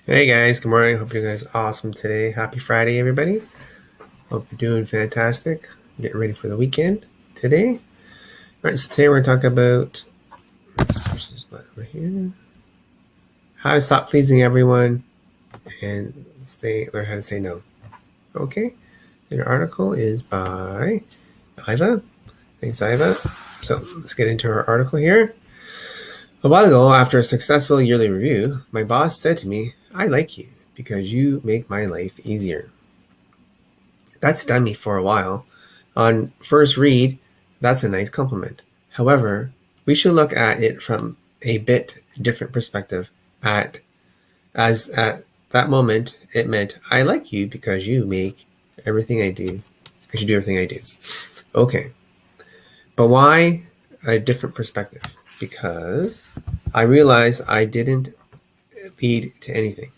Hey guys, good morning. Hope you guys are awesome today. Happy Friday, everybody. Hope you're doing fantastic. Getting ready for the weekend today. All right, so today we're going to talk about where's this button over here? How to stop pleasing everyone and learn how to say no. Okay, and our article is by Iva. Thanks, Iva. So let's get into our article here. A while ago, after a successful yearly review, my boss said to me, "I like you because you make my life easier." That stunned me for a while. On first read, that's a nice compliment. However, we should look at it from a bit different perspective. At that moment, it meant I like you because you make everything I do, because you do everything I do. Okay, but why a different perspective? Because I realized I didn't lead to anything.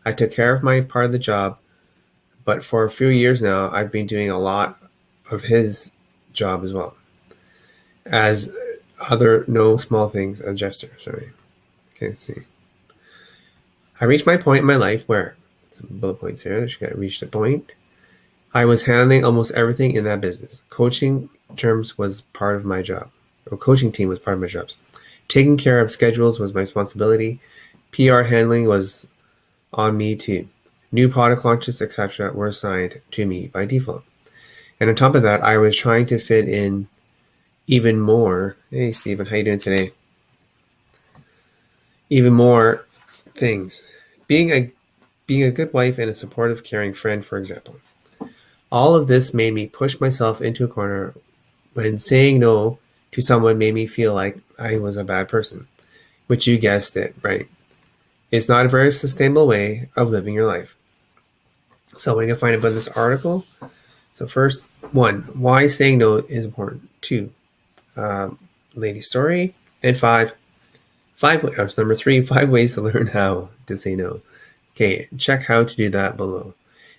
I took care of my part of the job, but for a few years now, I've been doing a lot of his job as well as other no small things as gesture. Sorry, can't see. I reached my point in my life where some bullet points here. I reached a point. I was handling almost everything in that business. Coaching terms was part of my job. Or coaching team was part of my jobs. Taking care of schedules was my responsibility. PR handling was on me too. New product launches, etc., were assigned to me by default. And on top of that, I was trying to fit in even more. Hey, Stephen, how you doing today? Even more things. Being a good wife and a supportive, caring friend, for example. All of this made me push myself into a corner when saying no to someone made me feel like I was a bad person, which you guessed it, right? It's not a very sustainable way of living your life. So what are you going to find about this article? So first, 1, why saying no is important. 2, lady story. And 5, number 3, 5 ways to learn how to say no. Okay, check how to do that below.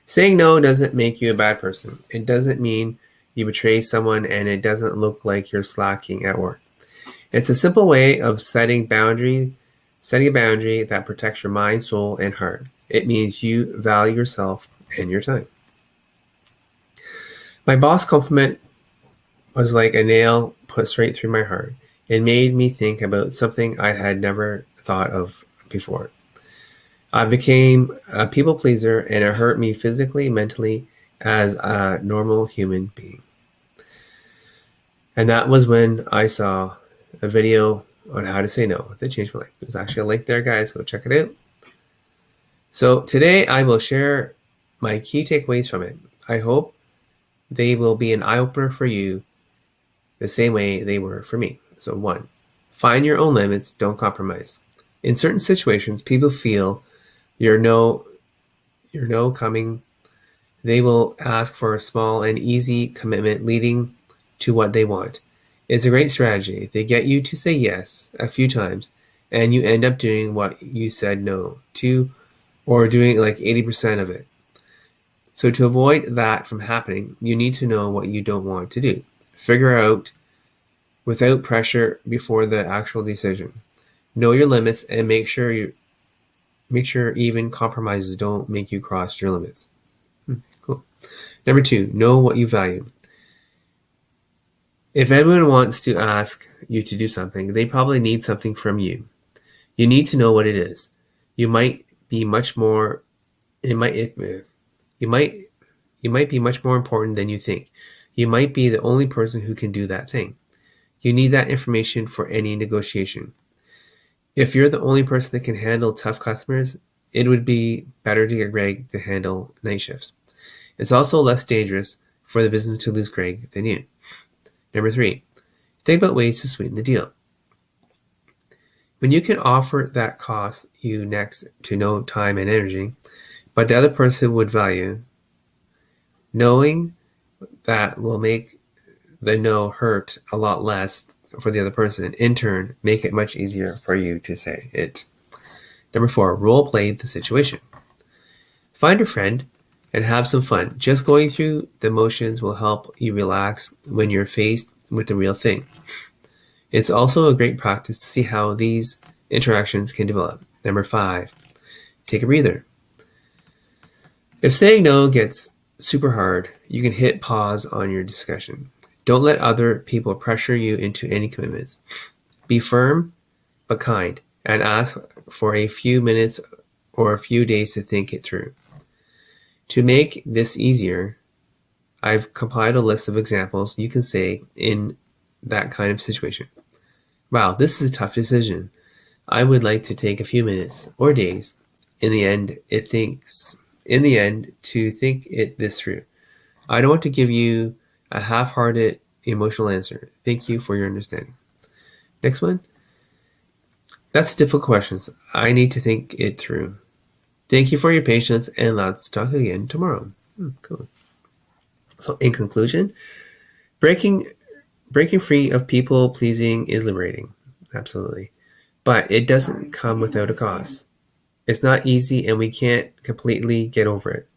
Saying no doesn't make you a bad person. It doesn't mean you betray someone, and it doesn't look like you're slacking at work. It's a simple way of setting a boundary that protects your mind, soul, and heart. It means you value yourself and your time. My boss compliment was like a nail put straight through my heart. It made me think about something I had never thought of before. I became a people pleaser, and it hurt me physically, mentally, as a normal human being. And that was when I saw a video on how to say no that changed my life. There's actually a link there, guys. Go check it out. So today I will share my key takeaways from it. I hope they will be an eye-opener for you the same way they were for me. So 1, find your own limits, don't compromise. In certain situations, people feel your no coming. They will ask for a small and easy commitment leading to what they want. It's a great strategy. They get you to say yes a few times, and you end up doing what you said no to, or doing like 80% of it. So to avoid that from happening, you need to know what you don't want to do. Figure out without pressure before the actual decision. Know your limits and make sure even compromises don't make you cross your limits. Cool. Number 2, know what you value. If anyone wants to ask you to do something, they probably need something from you. You need to know what it is. You might be much more important than you think. You might be the only person who can do that thing. You need that information for any negotiation. If you're the only person that can handle tough customers, it would be better to get Greg to handle night shifts. It's also less dangerous for the business to lose Greg than you. Number 3, think about ways to sweeten the deal. When you can offer that costs you next to no time and energy, but the other person would value, knowing that will make the no hurt a lot less for the other person, in turn, make it much easier for you to say it. Number 4, role play the situation. Find a friend and have some fun. Just going through the motions will help you relax when you're faced with the real thing. It's also a great practice to see how these interactions can develop. Number 5, take a breather. If saying no gets super hard, you can hit pause on your discussion. Don't let other people pressure you into any commitments. Be firm but kind, and ask for a few minutes or a few days to think it through. To make this easier, I've compiled a list of examples you can say in that kind of situation. Wow, this is a tough decision. I would like to take a few minutes or days in the end to think this through. I don't want to give you a half-hearted emotional answer. Thank you for your understanding. Next one. That's difficult questions. I need to think it through. Thank you for your patience, and let's talk again tomorrow. Cool. So in conclusion, breaking free of people pleasing is liberating. Absolutely. But it doesn't come without a cost. It's not easy, and we can't completely get over it.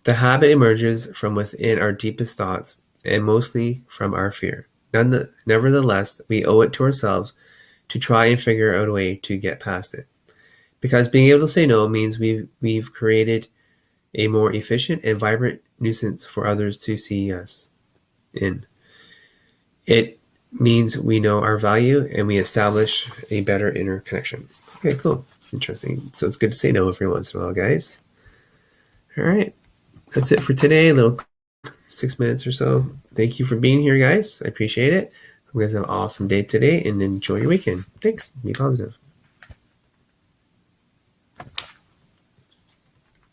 The habit emerges from within our deepest thoughts and mostly from our fear. Nevertheless, we owe it to ourselves to try and figure out a way to get past it. Because being able to say no means we've created a more efficient and vibrant nuisance for others to see us in. It means we know our value and we establish a better inner connection. Okay, cool. Interesting. So it's good to say no every once in a while, guys. All right. That's it for today. A little 6 minutes or so. Thank you for being here, guys. I appreciate it. Hope you guys have an awesome day today and enjoy your weekend. Thanks. Be positive.